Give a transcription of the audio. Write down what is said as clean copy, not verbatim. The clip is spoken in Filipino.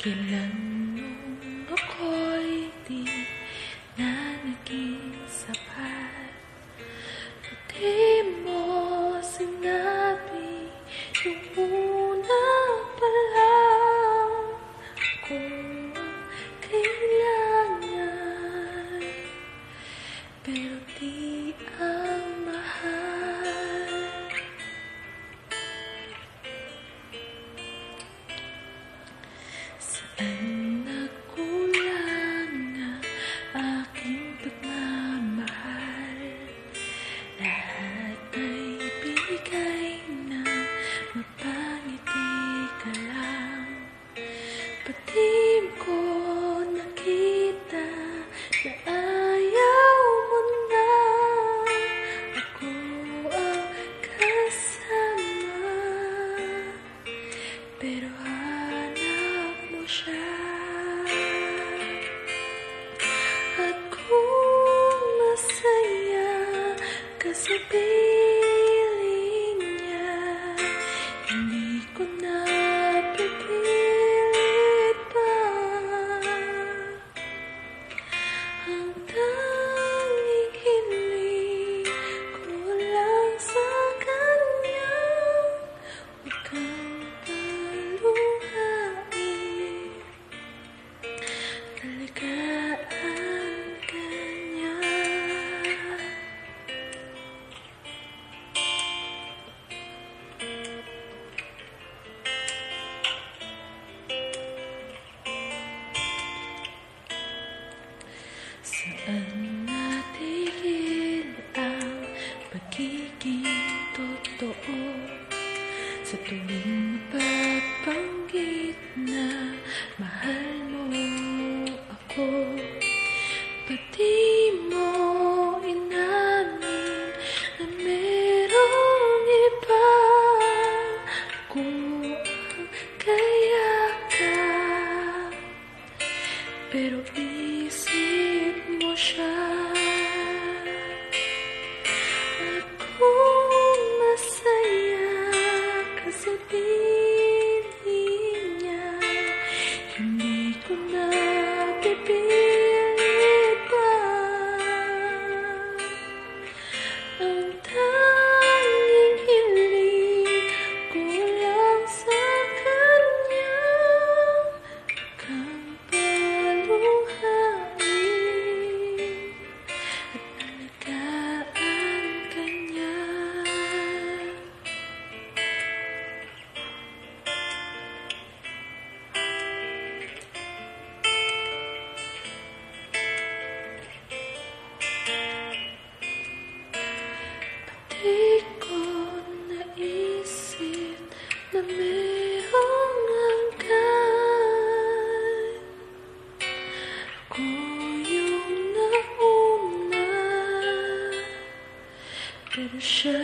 Kailan nung ako'y di na naging sapat, di mo sinabi yung una pa lang kung kailangan, pero di ang mahal. Saan nagkulang ang aking pagmamahal? Lahat ay binigay na mapangiti ka lang. Pati ko nakita na ayaw mo na ako ang kasama, pero hanap mo siya. At kung masaya ka sa piling niya, hindi ko na pipilit pa. Ang tanging hiling ko lang sa kanya, huwag kang paluhain, alagaan ka niya. Saan natigil ang pagiging totoo? Sa tuwing mapapanggit na mahal mo ako, pati mo inamin na merong iba. Kung kayakap, pero isip mo siya. At kung masaya ka sa piling niya, hindi ko na pipilit pa. Ang tanging hiling ko lang sa kanya, kang paluhain at alagaan ka niya. Di ko naisip na mayroong hanggan. Ako yung nauna, pero siya